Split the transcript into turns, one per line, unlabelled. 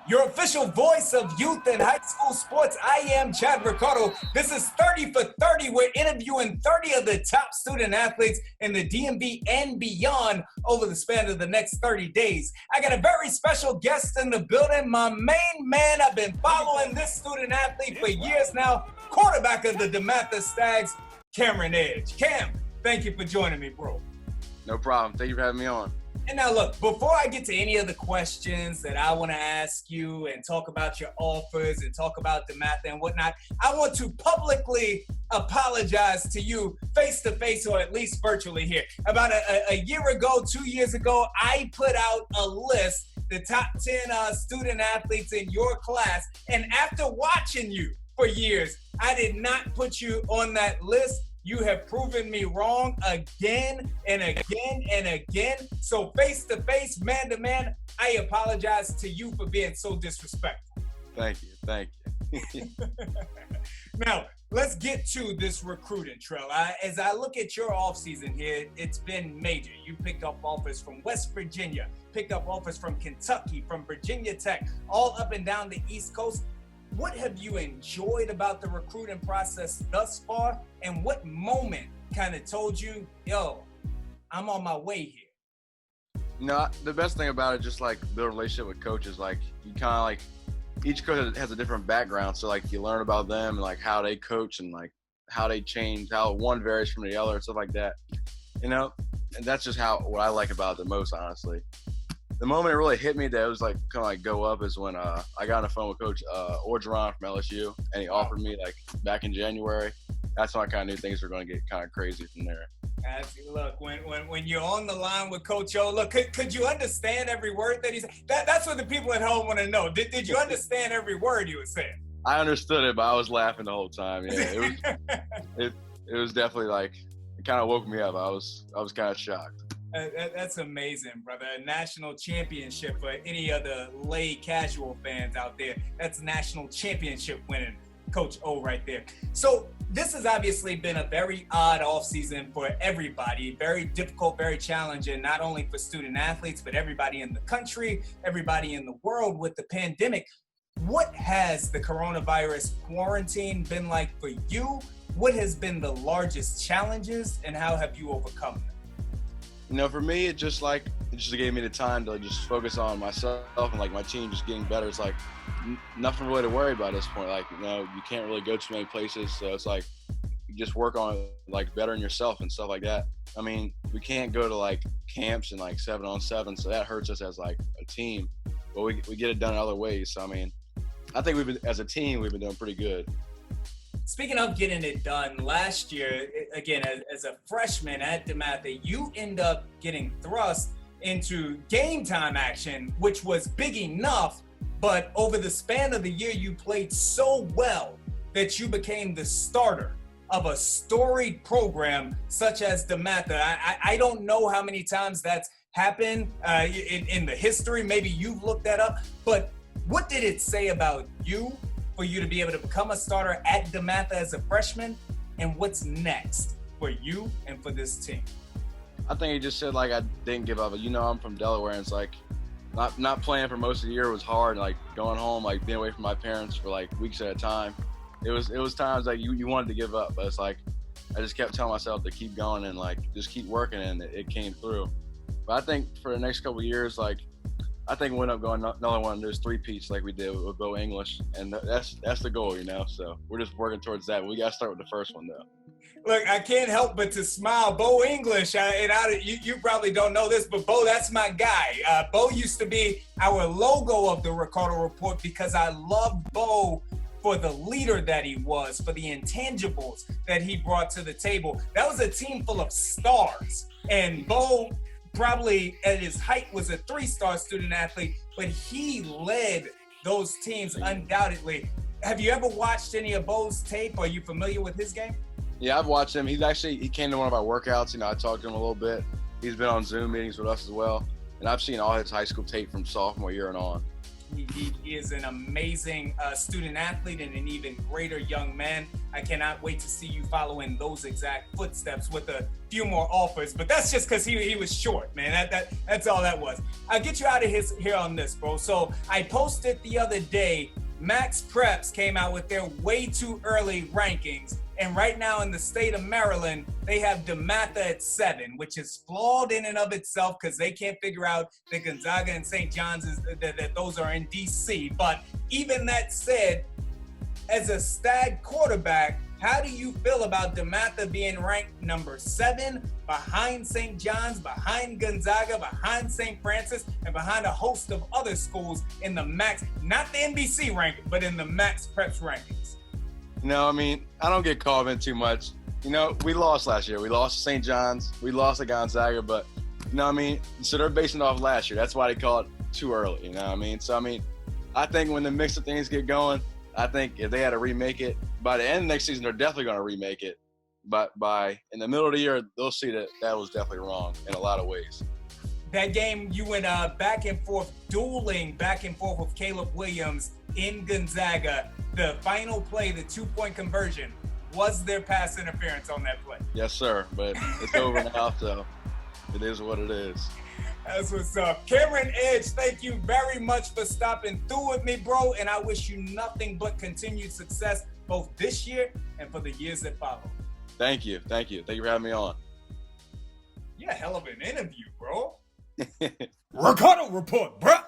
your official voice of youth and high school sports. I am Chad Ricardo. This is 30 for 30. We're interviewing 30 of the top student athletes in the DMV and beyond over the span of the next 30 days. I got a very special guest in the building, my main man. I've been following this student athlete for years now, quarterback of the DEMATHA Stags, Cameron Edge. Cam, thank you for joining me, bro.
No problem. Thank you for having me on.
And now look, before I get to any of the questions that I want to ask you and talk about your offers and talk about DEMATHA and whatnot, I want to publicly apologize to you face-to-face or at least virtually here. About a year ago, 2 years ago, I put out a list, the top 10 student athletes in your class. And after watching you for years, I did not put you on that list. You have proven me wrong again and again and again. So face to face, man to man, I apologize to you for being so disrespectful.
Thank you.
Now, let's get to this recruiting trail. As I look at your offseason here, it's been major. You picked up offers from West Virginia, picked up offers from Kentucky, from Virginia Tech, all up and down the East Coast. What have you enjoyed about the recruiting process thus far? And what moment kind of told you, yo, I'm on my way here?
No, the best thing about it, just like build a relationship with coaches. Like you kind of like, each coach has a different background. So like you learn about them and like how they coach and like how they change, how one varies from the other and stuff like that. You know, and that's just what I like about it the most, honestly. The moment it really hit me that it was like kind of like go up is when I got on the phone with Coach Orgeron from LSU, and he offered me like back in January. That's when I kind of knew things were going to get kind of crazy from there.
Look, when you're on the line with Coach O, look, could you understand every word that he said? That's what the people at home want to know. Did you understand every word he was saying?
I understood it, but I was laughing the whole time. Yeah, it was definitely like it kind of woke me up. I was kind of shocked.
That's amazing, brother. A national championship for any other lay casual fans out there. That's national championship winning Coach O right there. So this has obviously been a very odd offseason for everybody. Very difficult, very challenging, not only for student athletes, but everybody in the country, everybody in the world with the pandemic. What has the coronavirus quarantine been like for you? What has been the largest challenges and how have you overcome them?
You know, for me, it just gave me the time to just focus on myself and like my team just getting better. It's like nothing really to worry about at this point. Like, you know, you can't really go too many places. So it's like, you just work on like bettering yourself and stuff like that. I mean, we can't go to like camps and like 7-on-7. So that hurts us as like a team, but we get it done in other ways. So, I mean, I think as a team, we've been doing pretty good.
Speaking of getting it done, last year, again, as a freshman at DEMATHA, you end up getting thrust into game time action, which was big enough, but over the span of the year, you played so well that you became the starter of a storied program such as DEMATHA. I don't know how many times that's happened in the history. Maybe you've looked that up, but what did it say about you for you to be able to become a starter at DEMATHA as a freshman, and what's next for you and for this team?
I think he just said like I didn't give up. You know, I'm from Delaware, and it's like not playing for most of the year was hard. Like going home, like being away from my parents for like weeks at a time. It was times like you wanted to give up, but it's like I just kept telling myself to keep going and like just keep working, and it came through. But I think for the next couple of years, like I think we end up going another one of those three-peats like we did with Bo English, and that's the goal, you know. So we're just working towards that. We got to start with the first one, though.
Look, I can't help but to smile. Bo English, you probably don't know this, but Bo, that's my guy. Bo used to be our logo of the Ricardo Report because I loved Bo for the leader that he was, for the intangibles that he brought to the table. That was a team full of stars, and Bo probably at his height was a 3-star student athlete, but he led those teams undoubtedly. Have you ever watched any of Bo's tape? Are you familiar with his game?
Yeah, I've watched him. He came to one of our workouts. You know, I talked to him a little bit. He's been on Zoom meetings with us as well. And I've seen all his high school tape from sophomore year and on.
He is an amazing student athlete and an even greater young man. I cannot wait to see you follow in those exact footsteps with a few more offers. But that's just because he was short, man. That's all that was. I'll get you out of here on this, bro. So I posted the other day, MaxPreps came out with their way too early rankings. And right now in the state of Maryland, they have DEMATHA at 7, which is flawed in and of itself because they can't figure out that Gonzaga and St. John's that those are in DC. But even that said, as a Stag quarterback, how do you feel about DEMATHA being ranked number 7 behind St. John's, behind Gonzaga, behind St. Francis, and behind a host of other schools in the Max, not the NBC ranking, but in the MaxPreps rankings?
You know, I mean, I don't get called in too much. You know, we lost last year. We lost to St. John's. We lost to Gonzaga, but, you know what I mean? So they're basing it off last year. That's why they call it too early, you know what I mean? So, I mean, I think when the mix of things get going, I think if they had to remake it, by the end of next season, they're definitely going to remake it. But in the middle of the year, they'll see that that was definitely wrong in a lot of ways.
That game, you went back and forth, dueling back and forth with Caleb Williams in Gonzaga. The final play, the 2-point conversion, was there pass interference on that play?
Yes, sir. But it's over now, so it is what it is.
That's what's up. Cameron Edge, thank you very much for stopping through with me, bro. And I wish you nothing but continued success both this year and for the years that follow.
Thank you. Thank you. Thank you for having me on.
Yeah, hell of an interview, bro.
Ricardo Report, bruh.